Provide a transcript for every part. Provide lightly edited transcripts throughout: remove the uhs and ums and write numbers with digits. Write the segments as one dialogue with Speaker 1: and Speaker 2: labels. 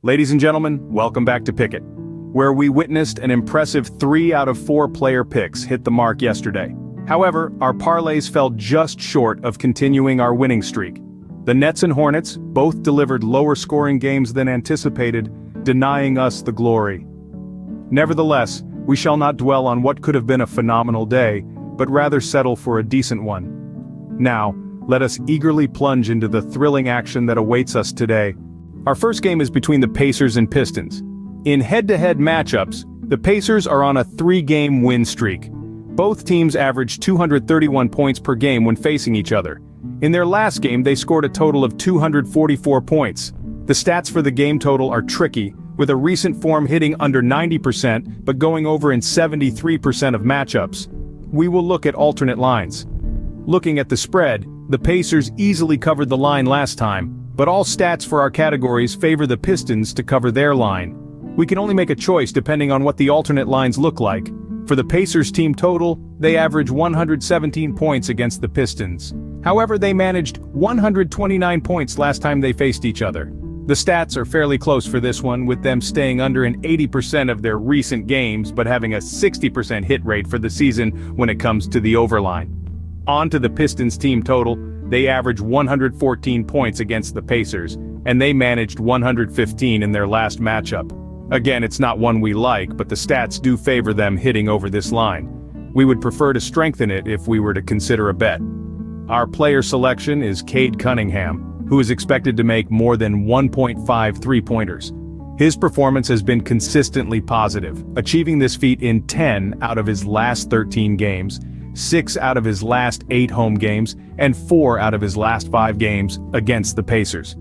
Speaker 1: Ladies and gentlemen, welcome back to Pick It, where we witnessed an impressive 3 out of 4 player picks hit the mark yesterday. However, our parlays fell just short of continuing our winning streak. The Nets and Hornets both delivered lower scoring games than anticipated, denying us the glory. Nevertheless, we shall not dwell on what could have been a phenomenal day, but rather settle for a decent one. Now, let us eagerly plunge into the thrilling action that awaits us today. Our first game is between the Pacers and Pistons. In head-to-head matchups, the Pacers are on a 3-game win streak. Both teams averaged 231 points per game when facing each other. In their last game, they scored a total of 244 points. The stats for the game total are tricky, with a recent form hitting under 90% but going over in 73% of matchups. We will look at alternate lines. Looking at the spread, the Pacers easily covered the line last time, but all stats for our categories favor the Pistons to cover their line. We can only make a choice depending on what the alternate lines look like. For the Pacers team total, they average 117 points against the Pistons. However, they managed 129 points last time they faced each other. The stats are fairly close for this one, with them staying under in 80% of their recent games but having a 60% hit rate for the season when it comes to the overline. On to the Pistons team total, they average 114 points against the Pacers, and they managed 115 in their last matchup. Again, it's not one we like, but the stats do favor them hitting over this line. We would prefer to strengthen it if we were to consider a bet. Our player selection is Cade Cunningham, who is expected to make more than 1.5 three-pointers. His performance has been consistently positive, achieving this feat in 10 out of his last 13 games, 6 out of his last 8 home games, and 4 out of his last 5 games against the Pacers.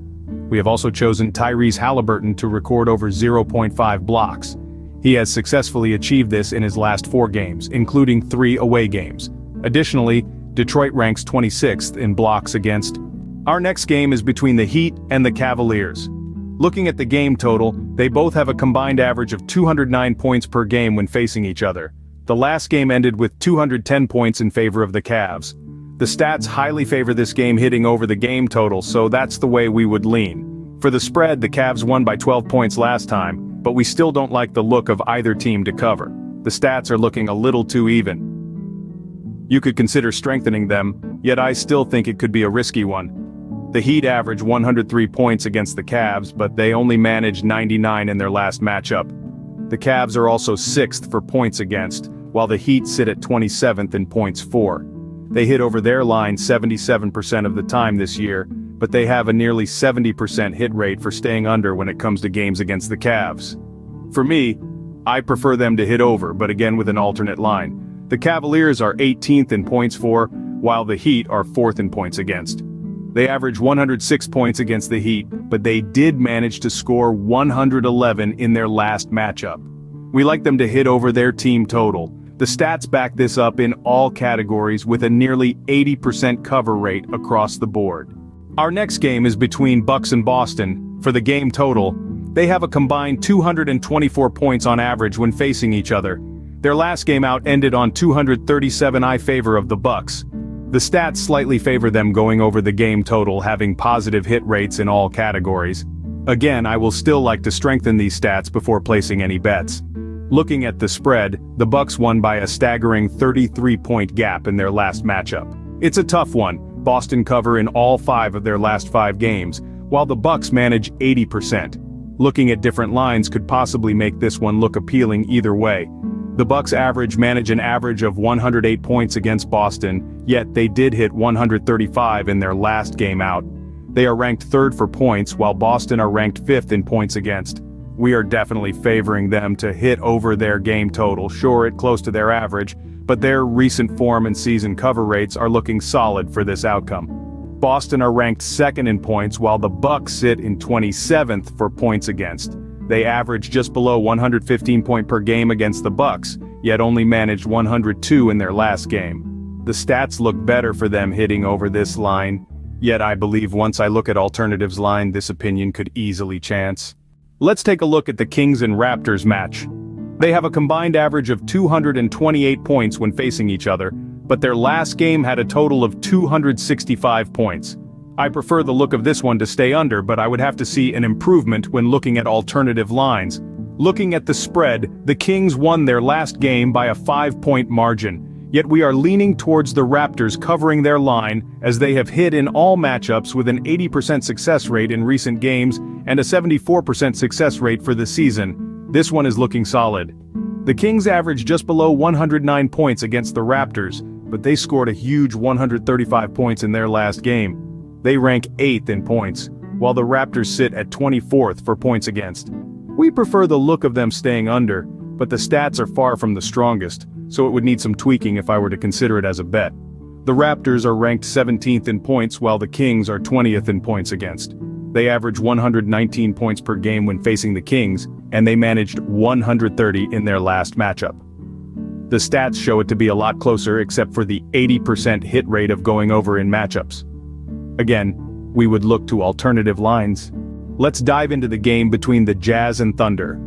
Speaker 1: We have also chosen Tyrese Halliburton to record over 0.5 blocks. He has successfully achieved this in his last 4 games, including 3 away games. Additionally, Detroit ranks 26th in blocks against. Our next game is between the Heat and the Cavaliers. Looking at the game total, they both have a combined average of 209 points per game when facing each other. The last game ended with 210 points in favor of the Cavs. The stats highly favor this game hitting over the game total, so that's the way we would lean. For the spread, the Cavs won by 12 points last time, but we still don't like the look of either team to cover. The stats are looking a little too even. You could consider strengthening them, yet I still think it could be a risky one. The Heat average 103 points against the Cavs, but they only managed 99 in their last matchup. The Cavs are also 6th for points against, while the Heat sit at 27th in points for. They hit over their line 77% of the time this year, but they have a nearly 70% hit rate for staying under when it comes to games against the Cavs. For me, I prefer them to hit over, but again with an alternate line. The Cavaliers are 18th in points for, while the Heat are 4th in points against. They average 106 points against the Heat, but they did manage to score 111 in their last matchup. We like them to hit over their team total. The stats back this up in all categories with a nearly 80% cover rate across the board. Our next game is between Bucks and Boston. For the game total, they have a combined 224 points on average when facing each other. Their last game out ended on 237 in favor of the Bucks. The stats slightly favor them going over the game total, having positive hit rates in all categories. Again, I will still like to strengthen these stats before placing any bets. Looking at the spread, the Bucks won by a staggering 33-point gap in their last matchup. It's a tough one. Boston cover in all 5 of their last 5 games, while the Bucks manage 80%. Looking at different lines could possibly make this one look appealing either way. The Bucks manage an average of 108 points against Boston, yet they did hit 135 in their last game out. They are ranked 3rd for points, while Boston are ranked 5th in points against. We are definitely favoring them to hit over their game total, sure it's close to their average, but their recent form and season cover rates are looking solid for this outcome. Boston are ranked 2nd in points, while the Bucks sit in 27th for points against. They average just below 115 points per game against the Bucks, yet only managed 102 in their last game. The stats look better for them hitting over this line, yet I believe once I look at alternatives line, this opinion could easily chance. Let's take a look at the Kings and Raptors match. They have a combined average of 228 points when facing each other, but their last game had a total of 265 points. I prefer the look of this one to stay under, but I would have to see an improvement when looking at alternative lines. Looking at the spread, the Kings won their last game by a 5-point margin, yet we are leaning towards the Raptors covering their line as they have hit in all matchups with an 80% success rate in recent games and a 74% success rate for the season. This one is looking solid. The Kings averaged just below 109 points against the Raptors, but they scored a huge 135 points in their last game. They rank 8th in points, while the Raptors sit at 24th for points against. We prefer the look of them staying under, but the stats are far from the strongest, so it would need some tweaking if I were to consider it as a bet. The Raptors are ranked 17th in points while the Kings are 20th in points against. They average 119 points per game when facing the Kings, and they managed 130 in their last matchup. The stats show it to be a lot closer except for the 80% hit rate of going over in matchups. Again, we would look to alternative lines. Let's dive into the game between the Jazz and Thunder.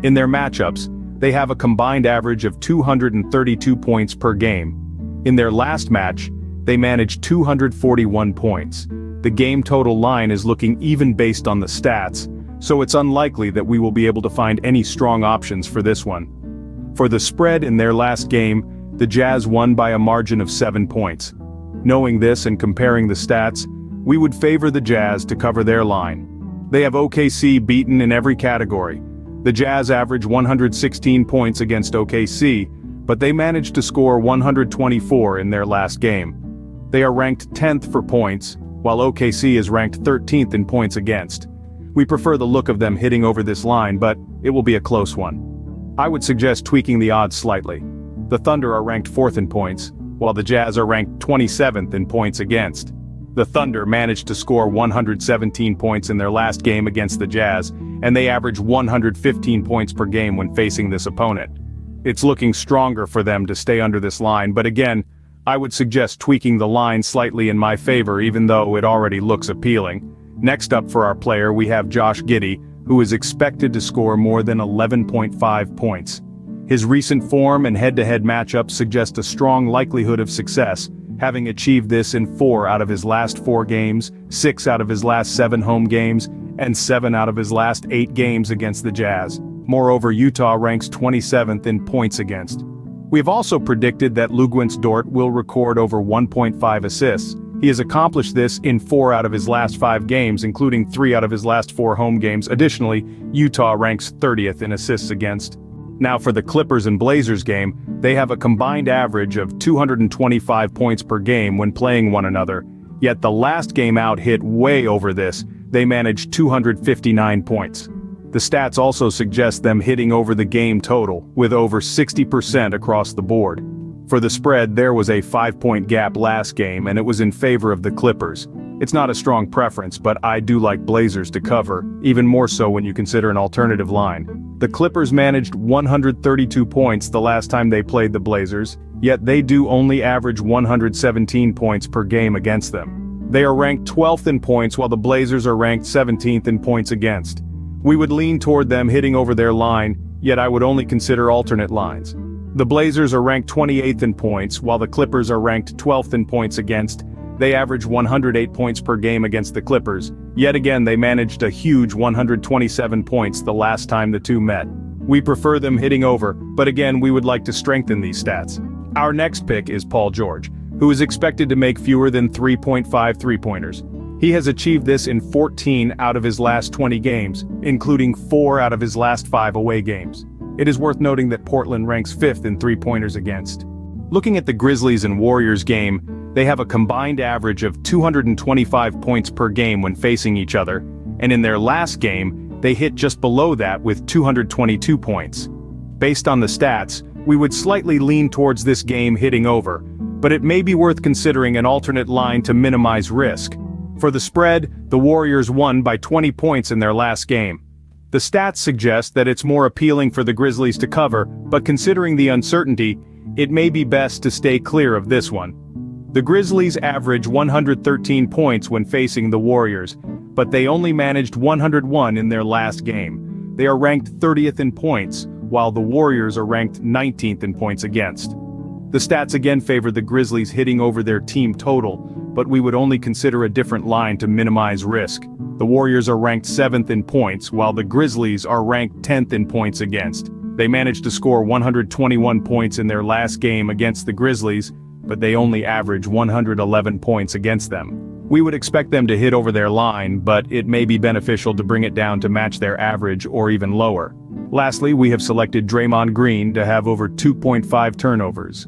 Speaker 1: In their matchups, they have a combined average of 232 points per game. In their last match, they managed 241 points. The game total line is looking even based on the stats, so it's unlikely that we will be able to find any strong options for this one. For the spread in their last game, the Jazz won by a margin of 7 points. Knowing this and comparing the stats, we would favor the Jazz to cover their line. They have OKC beaten in every category. The Jazz average 116 points against OKC, but they managed to score 124 in their last game. They are ranked 10th for points, while OKC is ranked 13th in points against. We prefer the look of them hitting over this line, but it will be a close one. I would suggest tweaking the odds slightly. The Thunder are ranked 4th in points, while the Jazz are ranked 27th in points against. The Thunder managed to score 117 points in their last game against the Jazz, and they average 115 points per game when facing this opponent. It's looking stronger for them to stay under this line, but again, I would suggest tweaking the line slightly in my favor even though it already looks appealing. Next up for our player we have Josh Giddey, who is expected to score more than 11.5 points. His recent form and head-to-head matchups suggest a strong likelihood of success, having achieved this in 4 out of his last 4 games, 6 out of his last 7 home games, and 7 out of his last 8 games against the Jazz. Moreover, Utah ranks 27th in points against. We've also predicted that Luguentz Dort will record over 1.5 assists. He has accomplished this in 4 out of his last 5 games, including 3 out of his last 4 home games. Additionally, Utah ranks 30th in assists against. Now for the Clippers and Blazers game, they have a combined average of 225 points per game when playing one another. Yet the last game out hit way over this. They managed 259 points. The stats also suggest them hitting over the game total, with over 60% across the board. For the spread, there was a 5-point gap last game and it was in favor of the Clippers. It's not a strong preference, but I do like Blazers to cover, even more so when you consider an alternative line. The Clippers managed 132 points the last time they played the Blazers, yet they do only average 117 points per game against them. They are ranked 12th in points while the Blazers are ranked 17th in points against. We would lean toward them hitting over their line, yet I would only consider alternate lines. The Blazers are ranked 28th in points while the Clippers are ranked 12th in points against. They average 108 points per game against the Clippers. Yet again they managed a huge 127 points the last time the two met. We prefer them hitting over, but again we would like to strengthen these stats. Our next pick is Paul George, who is expected to make fewer than 3.5 three-pointers. He has achieved this in 14 out of his last 20 games, including 4 out of his last 5 away games. It is worth noting that Portland ranks 5th in three-pointers against. Looking at the Grizzlies and Warriors game, they have a combined average of 225 points per game when facing each other, and in their last game, they hit just below that with 222 points. Based on the stats, we would slightly lean towards this game hitting over, but it may be worth considering an alternate line to minimize risk. For the spread, the Warriors won by 20 points in their last game. The stats suggest that it's more appealing for the Grizzlies to cover, but considering the uncertainty, it may be best to stay clear of this one. The Grizzlies average 113 points when facing the Warriors, but they only managed 101 in their last game. They are ranked 30th in points, while the Warriors are ranked 19th in points against. The stats again favor the Grizzlies hitting over their team total, but we would only consider a different line to minimize risk. The Warriors are ranked 7th in points, while the Grizzlies are ranked 10th in points against. They managed to score 121 points in their last game against the Grizzlies, but they only average 111 points against them. We would expect them to hit over their line, but it may be beneficial to bring it down to match their average or even lower. Lastly, we have selected Draymond Green to have over 2.5 turnovers.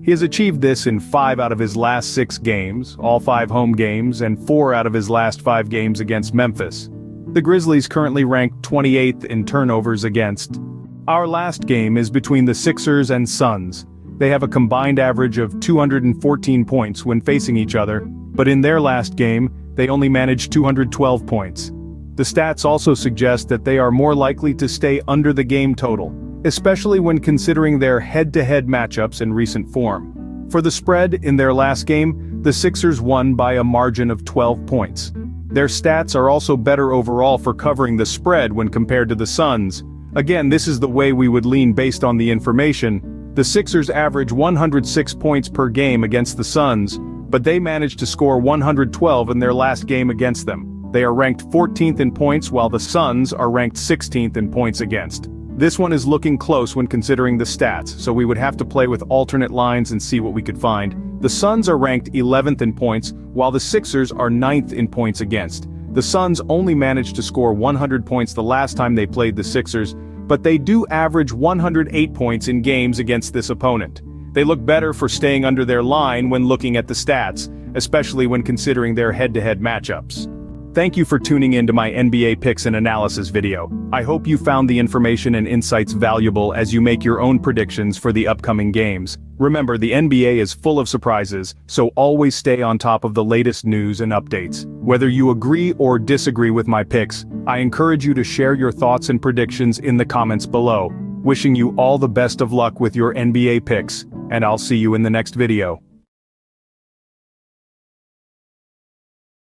Speaker 1: He has achieved this in 5 out of his last 6 games, all 5 home games, and 4 out of his last 5 games against Memphis. The Grizzlies currently rank 28th in turnovers against. Our last game is between the Sixers and Suns. They have a combined average of 214 points when facing each other, but in their last game, they only managed 212 points. The stats also suggest that they are more likely to stay under the game total, especially when considering their head-to-head matchups in recent form. For the spread in their last game, the Sixers won by a margin of 12 points. Their stats are also better overall for covering the spread when compared to the Suns. Again, this is the way we would lean based on the information. The Sixers average 106 points per game against the Suns, but they managed to score 112 in their last game against them. They are ranked 14th in points while the Suns are ranked 16th in points against. This one is looking close when considering the stats, so we would have to play with alternate lines and see what we could find. The Suns are ranked 11th in points, while the Sixers are 9th in points against. The Suns only managed to score 100 points the last time they played the Sixers, but they do average 108 points in games against this opponent. They look better for staying under their line when looking at the stats, especially when considering their head-to-head matchups. Thank you for tuning in to my NBA picks and analysis video. I hope you found the information and insights valuable as you make your own predictions for the upcoming games. Remember, the NBA is full of surprises, so always stay on top of the latest news and updates. Whether you agree or disagree with my picks, I encourage you to share your thoughts and predictions in the comments below. Wishing you all the best of luck with your NBA picks, and I'll see you in the next video.